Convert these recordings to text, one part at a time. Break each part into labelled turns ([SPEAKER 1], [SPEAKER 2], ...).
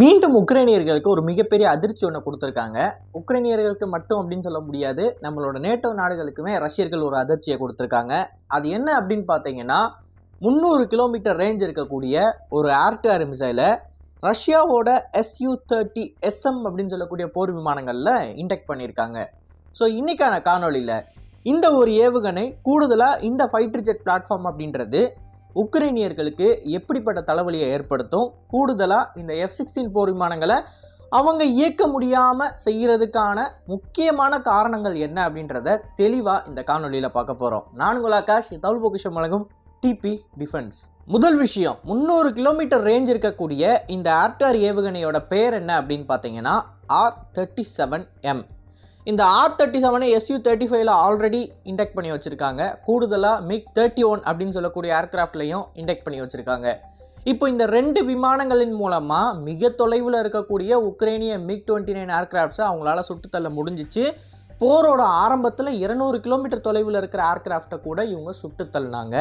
[SPEAKER 1] மீண்டும் உக்ரைனியர்களுக்கு ஒரு மிகப்பெரிய அதிர்ச்சி ஒன்று கொடுத்துருக்காங்க. உக்ரைனியர்களுக்கு மட்டும் அப்படின்னு சொல்ல முடியாது, நம்மளோட நேட்டோ நாடுகளுக்குமே ரஷ்யர்கள் ஒரு அதிர்ச்சியை கொடுத்துருக்காங்க. அது என்ன அப்படின்னு பார்த்தீங்கன்னா, 300 கிலோமீட்டர் ரேஞ்ச் இருக்கக்கூடிய ஒரு ஏர் டு ஏர் மிசைலை ரஷ்யாவோட Su-30SM அப்படின்னு சொல்லக்கூடிய போர் விமானங்களில் இன்டெக்ட் பண்ணியிருக்காங்க. ஸோ இன்னைக்கான காணொலியில் இந்த ஒரு ஏவுகணை கூடுதலாக இந்த ஃபைட்டர் ஜெட் பிளாட்ஃபார்ம் அப்படின்றது உக்ரைனியர்களுக்கு எப்படிப்பட்ட தலைவலியை ஏற்படுத்தும், கூடுதலாக இந்த F-16 போர் விமானங்களை அவங்க இயக்க முடியாமல் செய்கிறதுக்கான முக்கியமான காரணங்கள் என்ன அப்படின்றத தெளிவாக இந்த காணொலியில் பார்க்க போகிறோம். நான் உங்கள் ஆகாஷ், தமிழ் பொக்கிஷம் வழங்கும் டிபி டிஃபென்ஸ். முதல் விஷயம், 300 கிலோமீட்டர் ரேஞ்ச் இருக்கக்கூடிய இந்த ஏர் டு ஏர் ஏவுகணையோட பேர் என்ன அப்படின்னு பார்த்தீங்கன்னா R-37M. இந்த R-37 Su-35ல் ஆல்ரெடி இன்டெக்ட் பண்ணி வச்சுருக்காங்க. கூடுதலாக MiG-31 அப்படின்னு சொல்லக்கூடிய ஏர்க்ராஃப்ட்லையும் இன்டெக்ட் பண்ணி வச்சுருக்காங்க. இப்போ இந்த ரெண்டு விமானங்களின் மூலமாக மிக தொலைவில் இருக்கக்கூடிய உக்ரைனிய MiG-29 ஏர்க்ராஃப்ட்ஸை அவங்களால சுட்டுத்தள்ள முடிஞ்சிச்சு. போரோட ஆரம்பத்தில் 200 கிலோமீட்டர் தொலைவில் இருக்கிற ஏர்க்ராஃப்டை கூட இவங்க சுட்டுத்தள்ளினாங்க.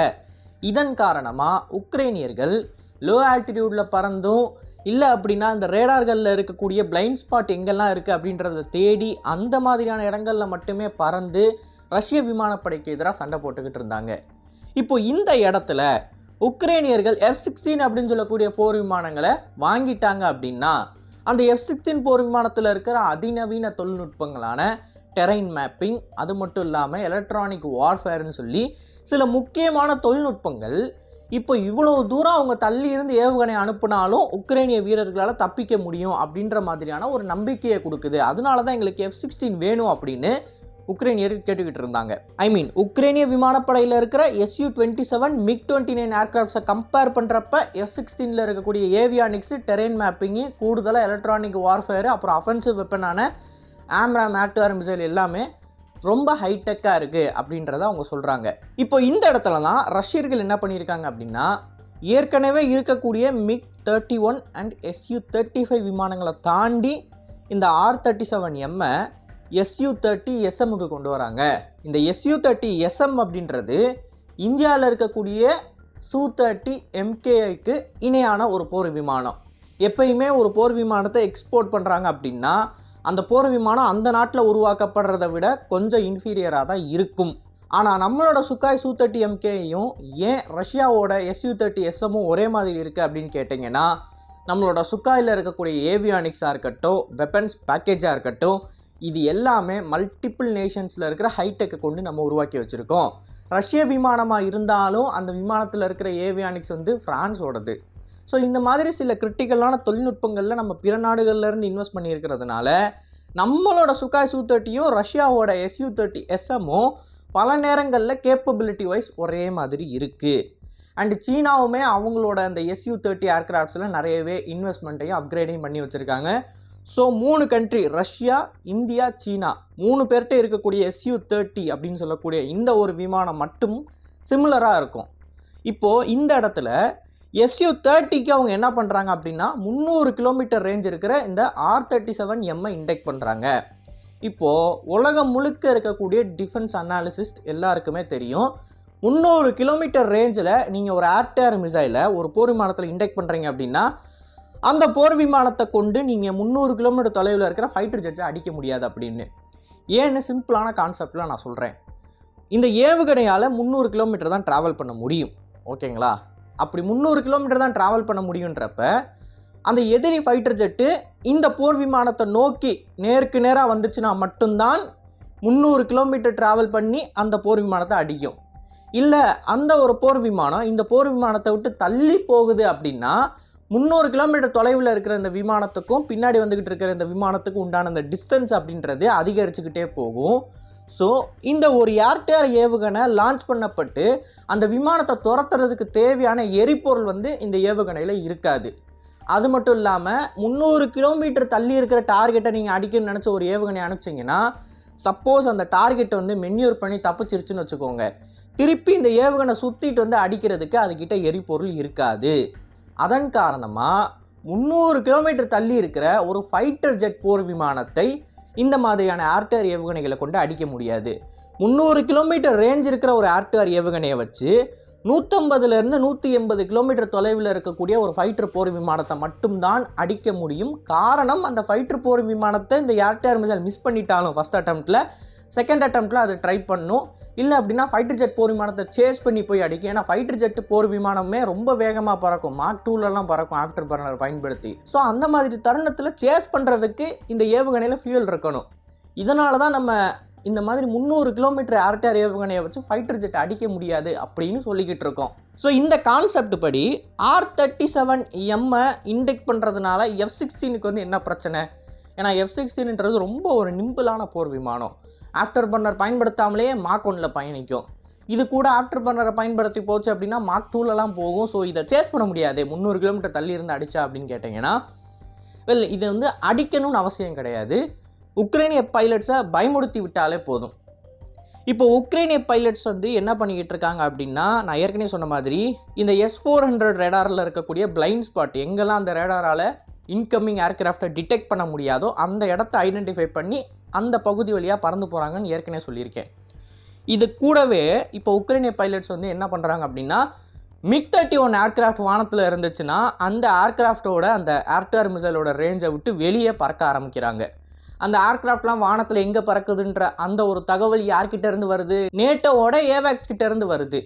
[SPEAKER 1] இதன் காரணமாக உக்ரைனியர்கள் லோ ஆல்டிடியூடில் பறந்தும் இல்லை அப்படின்னா இந்த ரேடார்களில் இருக்கக்கூடிய பிளைண்ட் ஸ்பாட் எங்கெல்லாம் இருக்குது அப்படின்றத தேடி அந்த மாதிரியான இடங்களில் மட்டுமே பறந்து ரஷ்ய விமானப்படைக்கு எதிராக சண்டை போட்டுக்கிட்டு இருந்தாங்க. இப்போ இந்த இடத்துல உக்ரைனியர்கள் F-16 அப்படின்னு சொல்லக்கூடிய போர் விமானங்களை வாங்கிட்டாங்க அப்படின்னா அந்த F-16 போர் விமானத்தில் இருக்கிற அதிநவீன தொழில்நுட்பங்களான டெரைன் மேப்பிங், அது மட்டும் இல்லாமல் எலக்ட்ரானிக் வார்ஃபேர்னு சொல்லி சில முக்கியமான தொழில்நுட்பங்கள் இப்போ இவ்வளோ தூரம் அவங்க தள்ளி இருந்து ஏவுகணை அனுப்புனாலும் உக்ரைனிய வீரர்களால் தப்பிக்க முடியும் அப்படின்ற மாதிரியான ஒரு நம்பிக்கையை கொடுக்குது. அதனால தான் எங்களுக்கு F-16 வேணும் அப்படின்னு உக்ரைனியர்கள் கேட்டுக்கிட்டு இருந்தாங்க. உக்ரைனிய விமானப்படையில் இருக்கிற Su-27 MiG-29 ஏர்க்ராஃப்ட்ஸை கம்பேர் பண்ணுறப்ப F-16ல் இருக்கக்கூடிய ஏவியானிக்ஸு, டெரைன் மேப்பிங்கு, கூடுதலாக எலக்ட்ரானிக் வார்ஃபேரு, அப்புறம் அஃபென்சிவ் வெப்பனான AMRAAM air to air missile எல்லாமே ரொம்ப ஹைடெக்காக இருக்குது அப்படின்றத அவங்க சொல்கிறாங்க. இப்போ இந்த இடத்துல தான் ரஷ்யர்கள் என்ன பண்ணியிருக்காங்க அப்படின்னா, ஏற்கனவே இருக்கக்கூடிய MiG-31 அண்ட் Su-35 விமானங்களை தாண்டி இந்த R-37M Su-30SM கொண்டு வராங்க. இந்த Su-30SM அப்படின்றது இந்தியாவில் இருக்கக்கூடிய Su-30 MKIக்கு இணையான ஒரு போர் விமானம். எப்பயுமே ஒரு போர் விமானத்தை எக்ஸ்போர்ட் பண்ணுறாங்க அப்படின்னா அந்த போர் விமானம் அந்த நாட்டில் உருவாக்கப்படுறதை விட கொஞ்சம் இன்ஃபீரியராக தான் இருக்கும். ஆனால் நம்மளோட சுக்காய் Su-30 MKயும் ஏன் ரஷ்யாவோட Su-30SM ஒரே மாதிரி இருக்குது அப்படின்னு கேட்டிங்கன்னா, நம்மளோட சுக்காயில் இருக்கக்கூடிய ஏவியானிக்ஸாக இருக்கட்டும், வெப்பன்ஸ் பேக்கேஜாக இருக்கட்டும், இது எல்லாமே மல்டிபிள் நேஷன்ஸில் இருக்கிற ஹைடெக்கை கொண்டு நம்ம உருவாக்கி வச்சுருக்கோம். ரஷ்ய விமானமாக இருந்தாலும் அந்த விமானத்தில் இருக்கிற ஏவியானிக்ஸ் ஃப்ரான்ஸோடது. ஸோ இந்த மாதிரி சில கிரிட்டிக்கலான தொழில்நுட்பங்களில் நம்ம பிற நாடுகள்லேருந்து இன்வெஸ்ட் பண்ணியிருக்கிறதுனால நம்மளோட சுக்காய் Su-30யும் ரஷ்யாவோட Su-30SM பல நேரங்களில் கேப்பபிலிட்டி வைஸ் ஒரே மாதிரி இருக்குது. அண்டு சீனாவுமே அவங்களோட அந்த Su-30 ஏர்க்ராஃப்ட்ஸில் நிறையவே இன்வெஸ்ட்மெண்ட்டையும் அப்கிரேடையும் பண்ணி வச்சுருக்காங்க. ஸோ 3 கண்ட்ரி, ரஷ்யா, இந்தியா, சீனா, 3 பேர்கிட்ட இருக்கக்கூடிய Su-30 அப்படின்னு சொல்லக்கூடிய இந்த ஒரு விமானம் மட்டும் சிமிலராக இருக்கும். இப்போது இந்த இடத்துல Su-30க்கு அவங்க என்ன பண்ணுறாங்க அப்படின்னா 300 கிலோமீட்டர் ரேஞ்ச் இருக்கிற இந்த R-37M இன்டெக்ட் பண்ணுறாங்க. இப்போது உலகம் முழுக்க இருக்கக்கூடிய டிஃபென்ஸ் அனாலிசிஸ்ட் எல்லாருக்குமே தெரியும், 300 கிலோமீட்டர் ரேஞ்சில் நீங்கள் ஒரு ஏர் டு ஏர் மிசைலை ஒரு போர் விமானத்தில் இன்டெக்ட் பண்ணுறீங்க அப்படின்னா அந்த போர் விமானத்தை கொண்டு நீங்கள் 300 கிலோமீட்டர் தொலைவில் இருக்கிற ஃபைட்டர் ஜெட்ஸை அடிக்க முடியாது அப்படின்னு. ஏன்னு சிம்பிளான கான்செப்டில் நான் சொல்கிறேன். இந்த ஏவுகணையால் 300 கிலோமீட்டர் தான் ட்ராவல் பண்ண முடியும், ஓகேங்களா? அப்படி 300 கிலோமீட்டர் தான் ட்ராவல் பண்ண முடியுன்றப்ப அந்த எதிரி ஃபைட்டர் ஜெட்டு இந்த போர் விமானத்தை நோக்கி நேருக்கு நேராக வந்துச்சுன்னா மட்டும்தான் 300 கிலோமீட்டர் ட்ராவல் பண்ணி அந்த போர் விமானத்தை அடிக்கும். இல்லை அந்த ஒரு போர் விமானம் இந்த போர் விமானத்தை விட்டு தள்ளி போகுது அப்படின்னா 300 கிலோமீட்டர் தொலைவில் இருக்கிற இந்த விமானத்துக்கும் பின்னாடி வந்துக்கிட்டு இருக்கிற இந்த விமானத்துக்கும் உண்டான இந்த டிஸ்டன்ஸ் அப்படின்றது அதிகரிச்சுக்கிட்டே போகும். ஸோ இந்த ஒரு ஏர் டு ஏர் ஏவுகணை லான்ச் பண்ணப்பட்டு அந்த விமானத்தை துரத்துறதுக்கு தேவையான எரிபொருள் இந்த ஏவுகணையில் இருக்காது. அது மட்டும் இல்லாமல் 300 கிலோமீட்டர் தள்ளி இருக்கிற டார்கெட்டை நீங்கள் அடிக்கணும்னு நினச்ச ஒரு ஏவுகணை அனுப்பிச்சிங்கன்னா சப்போஸ் அந்த டார்கெட்டை மென்யூர் பண்ணி தப்பிச்சிருச்சுன்னு வச்சுக்கோங்க, திருப்பி இந்த ஏவுகணை சுற்றிட்டு அடிக்கிறதுக்கு அதுக்கிட்ட எரிபொருள் இருக்காது. அதன் காரணமாக 300 கிலோமீட்டர் தள்ளி இருக்கிற ஒரு ஃபைட்டர் ஜெட் போர் விமானத்தை இந்த மாதிரியான ஏர் டு ஏர் ஏவுகணைகளை கொண்டு அடிக்க முடியாது. 300 கிலோமீட்டர் ரேஞ்ச் இருக்கிற ஒரு ஏர் டு ஏர் ஏவுகணையை வச்சு 150லேருந்து 180 கிலோமீட்டர் தொலைவில் இருக்கக்கூடிய ஒரு ஃபைட்டர் போர் விமானத்தை மட்டும்தான் அடிக்க முடியும். காரணம், அந்த ஃபைட்டர் போர் விமானத்தை இந்த air to air missile miss பண்ணிட்டாலும் ஃபஸ்ட் அட்டெம்ப்டில், செகண்ட் அட்டெம்ப்டில் அதை ட்ரை பண்ணும். இல்லை அப்படின்னா ஃபைட்டர் ஜெட் போர் விமானத்தை சேஸ் பண்ணி போய் அடிக்கும். ஏன்னா ஃபைட்டர் ஜெட் போர் விமானமே ரொம்ப வேகமாக பறக்கும், மார்க் 2லலாம் பறக்கும் ஆஃப்டர் பர்னர் பயன்படுத்தி. ஸோ அந்த மாதிரி தருணத்தில் சேஸ் பண்ணுறதுக்கு இந்த ஏவுகணையில் ஃபியூல் இருக்கணும். இதனால தான் நம்ம இந்த மாதிரி 300 கிலோமீட்டர் ஏர் டு ஏர் ஏவுகணையை வச்சு ஃபைட்டர் ஜெட் அடிக்க முடியாது அப்படின்னு சொல்லிக்கிட்டு இருக்கோம். ஸோ இந்த கான்செப்ட் படி R-37M இண்டெக்ட் பண்ணுறதுனால F-16க்கு வந்து என்ன பிரச்சனை? ஏன்னா F-16ன்றது ரொம்ப ஒரு நிம்பிளான போர் விமானம். ஆஃப்டர் பர்னர் பயன்படுத்தாமலே மார்க் 1ல் பயணிக்கும். இது கூட ஆஃப்டர் பர்னரை பயன்படுத்தி போச்சு அப்படின்னா மார்க் 2லலாம் போகும். ஸோ இதை சேஸ் பண்ண முடியாது 300 கிலோமீட்டர் தள்ளி இருந்து அடித்தா அப்படின்னு கேட்டிங்கன்னா, இது வந்து அடிக்கணும்னு அவசியம் கிடையாது. உக்ரைனிய பைலட்ஸை பயமுறுத்தி விட்டாலே போதும். இப்போ உக்ரைனிய பைலட்ஸ் வந்து என்ன பண்ணிக்கிட்டு இருக்காங்க அப்படின்னா, நான் ஏற்கனவே சொன்ன மாதிரி இந்த S-400 ரேடாரில் இருக்கக்கூடிய பிளைண்ட் ஸ்பாட், எங்கெல்லாம் அந்த ரேடாரால் இன்கமிங் ஏர்கிராஃப்டை டிடெக்ட் பண்ண முடியாதோ அந்த இடத்த ஐடென்டிஃபை பண்ணி அந்த பகுதி வழியாக பறந்து போகிறாங்கன்னு ஏற்கனவே சொல்லியிருக்கேன். இது கூடவே இப்போ உக்ரைனிய பைலட்ஸ் வந்து என்ன பண்ணுறாங்க அப்படின்னா, MiG-31 ஏர்கிராஃப்ட் வானத்தில் இருந்துச்சுன்னா அந்த ஏர்கிராஃப்டோட அந்த ஏர் டு ஏர் மிசைலோட ரேஞ்சை விட்டு வெளியே பறக்க ஆரம்பிக்கிறாங்க. அந்த ஏர்கிராஃப்ட்லாம் வானத்தில் எங்கே பறக்குதுன்ற அந்த ஒரு தகவல் யார்கிட்ட இருந்து வருது? நேட்டோவோட ஏவாக்ஸ் கிட்ட இருந்து வருது.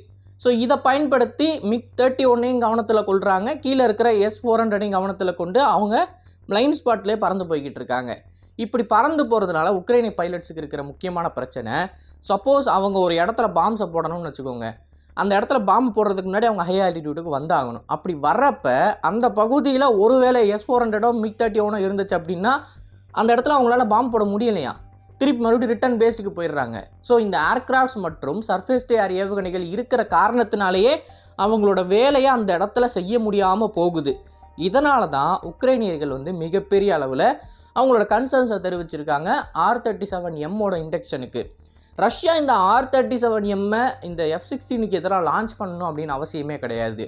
[SPEAKER 1] ஸோ இதை பயன்படுத்தி MiG-31 கவனத்தில் கொள்கிறாங்க, கீழே இருக்கிற S-400 கவனத்தில் கொண்டு அவங்க பிளைண்ட் ஸ்பாட்லேயே பறந்து போய்கிட்டு இருக்காங்க. இப்படி பறந்து போகிறதுனால உக்ரைனிய பைலட்ஸுக்கு இருக்கிற முக்கியமான பிரச்சனை, சப்போஸ் அவங்க ஒரு இடத்துல பாம்ஸை போடணும்னு வச்சுக்கோங்க, அந்த இடத்துல பாம்பு போடுறதுக்கு முன்னாடி அவங்க ஹை ஆல்டிடியூடுக்கு வந்தாகணும். அப்படி வர்றப்ப அந்த பகுதியில் ஒருவேளை S-400 MiG-31 இருந்துச்சு அப்படின்னா அந்த இடத்துல அவங்களால பாம்பு போட முடியலையா, திருப்பி மறுபடியும் ரிட்டர்ன் பேஸுக்கு போயிடுறாங்க. ஸோ இந்த ஏர்கிராஃப்ட்ஸ் மற்றும் சர்ஃபேஸ் டு ஏர் ஏவுகணைகள் இருக்கிற காரணத்தினாலேயே அவங்களோட வேலையை அந்த இடத்துல செய்ய முடியாமல் போகுது. இதனால தான் உக்ரைனியர்கள் வந்து மிகப்பெரிய அளவில் அவங்களோட கன்சர்ன்ஸை தெரிவிச்சிருக்காங்க R-37Mோட இண்டக்ஷனுக்கு. ரஷ்யா இந்த R-37M இந்த F-16க்கு எதிராக லான்ச் பண்ணணும் அப்படின்னு அவசியமே கிடையாது.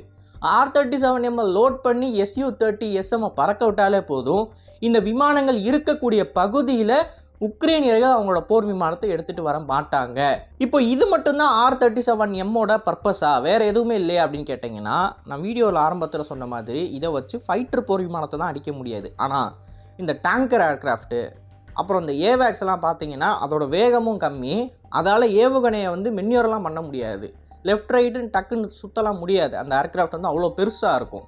[SPEAKER 1] R-37M லோட் பண்ணி Su-30SM பறக்க விட்டாலே போதும். இந்த விமானங்கள் இருக்கக்கூடிய பகுதியில் உக்ரைனியர்கள் அவங்களோட போர் விமானத்தை எடுத்துகிட்டு வர மாட்டாங்க. இப்போ இது மட்டும்தான் R-37Mோட பர்பஸா, வேறு எதுவுமே இல்லையா அப்படின்னு கேட்டிங்கன்னா, நான் வீடியோவில் ஆரம்பத்தில் சொன்ன மாதிரி இதை வச்சு ஃபைட்டர் போர் விமானத்தை தான் அடிக்க முடியாது. ஆனால் இந்த டேங்கர் ஏர்கிராஃப்ட்டு அப்புறம் இந்த ஏவேக்ஸ்லாம் பார்த்தீங்கன்னா அதோட வேகமும் கம்மி, அதால் ஏவுகணையை வந்து மென்யூரெலாம் பண்ண முடியாது, லெஃப்ட் ரைட்டுன்னு டக்குன்னு சுற்றலாம் முடியாது. அந்த ஏர்கிராஃப்ட் வந்து அவ்வளோ பெருசாக இருக்கும்.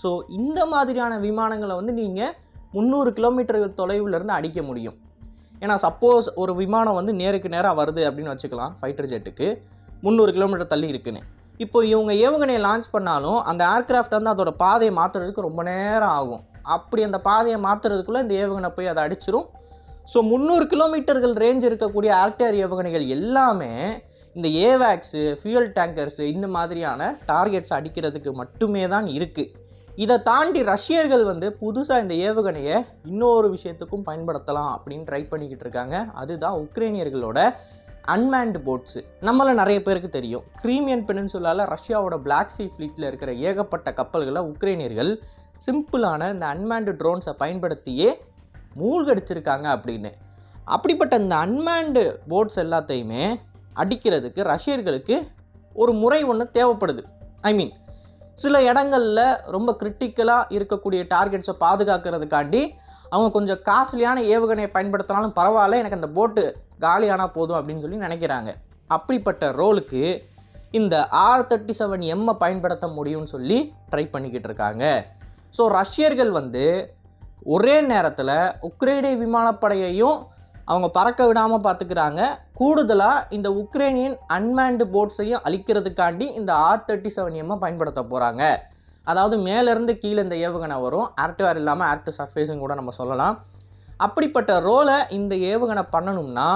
[SPEAKER 1] ஸோ இந்த மாதிரியான விமானங்களை வந்து நீங்கள் 300 கிலோமீட்டர்கள் தொலைவிலேருந்து அடிக்க முடியும். ஏன்னா சப்போஸ் ஒரு விமானம் வந்து நேருக்கு நேராக வருது அப்படின்னு வச்சுக்கலாம், ஃபைட்டர் ஜெட்டுக்கு 300 கிலோமீட்டர் தள்ளி இருக்குன்னு. இப்போ இவங்க ஏவுகணையை லான்ச் பண்ணாலும் அந்த ஏர்கிராஃப்ட் வந்து அதோட பாதையை மாற்றுறதுக்கு ரொம்ப நேரம் ஆகும். அப்படி அந்த பாதையை மாற்றுறதுக்குள்ளே இந்த ஏவுகணை போய் அதை அடிச்சிரும். ஸோ 300 கிலோமீட்டர்கள் ரேஞ்ச் இருக்கக்கூடிய ஏர் டு ஏர் ஏவுகணைகள் எல்லாமே இந்த ஏவேக்ஸு, ஃபியூயல் டேங்கர்ஸு இந்த மாதிரியான டார்கெட்ஸ் அடிக்கிறதுக்கு மட்டுமே தான் இருக்குது. இதை தாண்டி ரஷ்யர்கள் வந்து புதுசாக இந்த ஏவுகணையை இன்னொரு விஷயத்துக்கும் பயன்படுத்தலாம் அப்படின்னு ட்ரை பண்ணிக்கிட்டு இருக்காங்க. அதுதான் உக்ரைனியர்களோட அன்மேன்டு போட்ஸு. நம்மள நிறைய பேருக்கு தெரியும், கிரீமியன் பெனின்சுலாவில் ரஷ்யாவோட பிளாக் சி ஃப்ளீட்டில் இருக்கிற ஏகப்பட்ட கப்பல்களை உக்ரைனியர்கள் சிம்பிளான இந்த அன்மேன்டு ட்ரோன்ஸை பயன்படுத்தியே மூழ்கடிச்சிருக்காங்க அப்படின்னு. அப்படிப்பட்ட இந்த அன்மேன்டு போட்ஸ் எல்லாத்தையுமே அடிக்கிறதுக்கு ரஷ்யர்களுக்கு ஒரு முறை ஒன்று தேவைப்படுது. சில இடங்களில் ரொம்ப கிரிட்டிக்கலாக இருக்கக்கூடிய டார்கெட்ஸை பாதுகாக்கிறதுக்காண்டி அவங்க கொஞ்சம் காஸ்ட்லியான ஏவுகணையை பயன்படுத்தினாலும் பரவாயில்ல, எனக்கு அந்த போட்டு காலியானால் போதும் அப்படின்னு சொல்லி நினைக்கிறாங்க. அப்படிப்பட்ட ரோலுக்கு இந்த R-37M பயன்படுத்த முடியும்னு சொல்லி ட்ரை பண்ணிக்கிட்டு இருக்காங்க. ஸோ ரஷ்யர்கள் வந்து ஒரே நேரத்தில் உக்ரைனிய விமானப்படையையும் அவங்க பறக்க விடாமல் பார்த்துக்கிறாங்க, கூடுதலாக இந்த உக்ரைனியன் அன்மேன்டு போட்ஸையும் அழிக்கிறதுக்காண்டி இந்த R-37M பயன்படுத்த போகிறாங்க. அதாவது மேலேருந்து கீழே இந்த ஏவுகணை வரும், ஏர் டு ஏர் இல்லாமல் ஏர் டு சர்ஃபேஸும் கூட நம்ம சொல்லலாம். அப்படிப்பட்ட ரோலை இந்த ஏவுகணை பண்ணணும்னா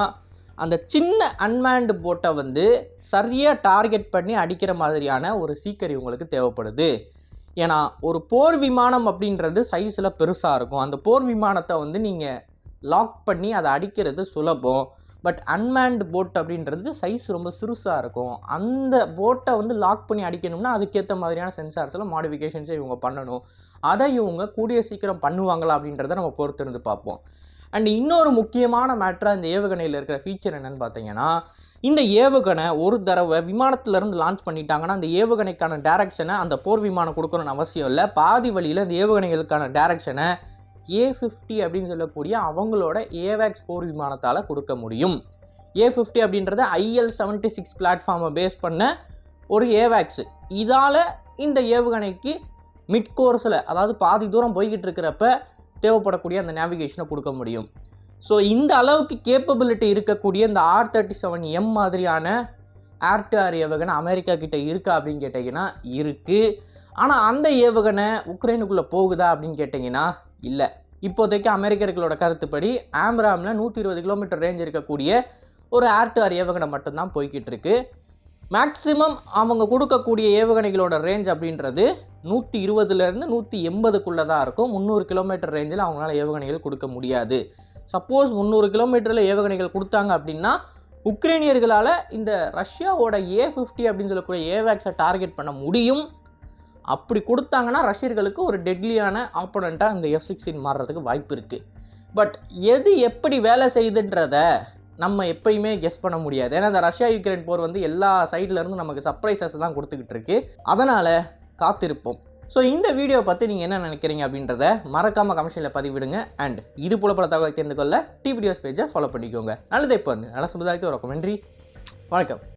[SPEAKER 1] அந்த சின்ன அன்மேன்டு போட்டை வந்து சரியாக டார்கெட் பண்ணி அடிக்கிற மாதிரியான ஒரு சீக்கர் இவங்களுக்கு தேவைப்படுது. ஏன்னா ஒரு போர் விமானம் அப்படின்றது சைஸில் பெருசாக இருக்கும். அந்த போர் விமானத்தை வந்து நீங்கள் லாக் பண்ணி அதை அடிக்கிறது சுலபம். பட் அன்மேன்டு போட் அப்படின்றது சைஸ் ரொம்ப சிறுசாக இருக்கும். அந்த போட்டை வந்து லாக் பண்ணி அடிக்கணும்னா அதுக்கேற்ற மாதிரியான சென்சார்ஸில் மாடிஃபிகேஷன்ஸை இவங்க பண்ணணும். அதை இவங்க கூடிய சீக்கிரம் பண்ணுவாங்களா அப்படின்றத நம்ம பொறுத்திருந்து பார்ப்போம். அண்ட் இன்னொரு முக்கியமான மேட்டராக இந்த ஏவுகணையில் இருக்கிற ஃபீச்சர் என்னன்னு பார்த்தீங்கன்னா, இந்த ஏவுகணை ஒரு தடவை விமானத்திலேருந்து லான்ச் பண்ணிட்டாங்கன்னா அந்த ஏவுகணைக்கான டைரக்ஷனை அந்த போர் விமானம் கொடுக்கணும்னு அவசியம் இல்லை. பாதி வழியில் இந்த ஏவுகணைகளுக்கான டைரக்ஷனை A50 அப்படின்னு சொல்லக்கூடிய அவங்களோட ஏவேக்ஸ் போர் விமானத்தால் கொடுக்க முடியும். A50 அப்படின்றது IL-76 பிளாட்ஃபார்மை பேஸ் பண்ண ஒரு ஏவேக்ஸு. இதால் இந்த ஏவுகணைக்கு மிட் கோர்ஸில், அதாவது பாதி தூரம் போய்கிட்டு இருக்கிறப்ப தேவைப்படக்கூடிய அந்த நேவிகேஷனை கொடுக்க முடியும். ஸோ இந்த அளவுக்கு கேப்பபிலிட்டி இருக்கக்கூடிய இந்த R-37M மாதிரியான ஏர் டு ஏர் ஏவுகணை அமெரிக்கா கிட்ட இருக்கா அப்படின்னு கேட்டிங்கன்னா இருக்குது. ஆனால் அந்த ஏவுகணை உக்ரைனுக்குள்ளே போகுதா அப்படின்னு கேட்டிங்கன்னா இல்லை. இப்போதைக்கு அமெரிக்கர்களோட கருத்துப்படி ஆம்ராமில் 120 கிலோமீட்டர் ரேஞ்ச் இருக்கக்கூடிய ஒரு ஏர் டு ஏர் ஏவுகணை மட்டும்தான் போய்கிட்டு இருக்கு. மேக்ஸிமம் அவங்க கொடுக்கக்கூடிய ஏவுகணைகளோட ரேஞ்ச் அப்படின்றது 120லேருந்து 180க்குள்ளே தான் இருக்கும். 300 கிலோமீட்டர் ரேஞ்சில் அவங்களால ஏவுகணைகள் கொடுக்க முடியாது. சப்போஸ் 300 கிலோமீட்டரில் ஏவுகணைகள் கொடுத்தாங்க அப்படின்னா உக்ரைனியர்களால் இந்த ரஷ்யாவோட A50 அப்படின்னு சொல்லக்கூடிய ஏவேக்ஸை டார்கெட் பண்ண முடியும். அப்படி கொடுத்தாங்கன்னா ரஷ்யர்களுக்கு ஒரு டெட்லியான ஆப்போனண்ட்டாக இந்த F-16 மாறுறதுக்கு வாய்ப்பு இருக்குது. பட் எது எப்படி வேலை செய்யுதுன்றத நம்ம எப்பயுமே கெஸ் பண்ண முடியாது. ஏன்னா இந்த ரஷ்யா யுக்ரைன் போர் வந்து எல்லா சைட்லேருந்து நமக்கு சர்ப்ரைசஸ் தான் கொடுத்துக்கிட்டு இருக்கு. அதனால் காத்திருப்போம். ஸோ இந்த வீடியோ பற்றி நீங்கள் என்ன நினைக்கிறீங்க அப்படின்றத மறக்காமல் கமெண்ட்ஸில் பதிவிடுங்க. அண்ட் இது போல பல தகவலை தெரிந்து கொள்ள டிபிடிஎஸ் பேஜை ஃபாலோ பண்ணிக்கோங்க. நல்லதே இப்போ நல்ல சமுதாயத்தை ஒரு நன்றி, வணக்கம்.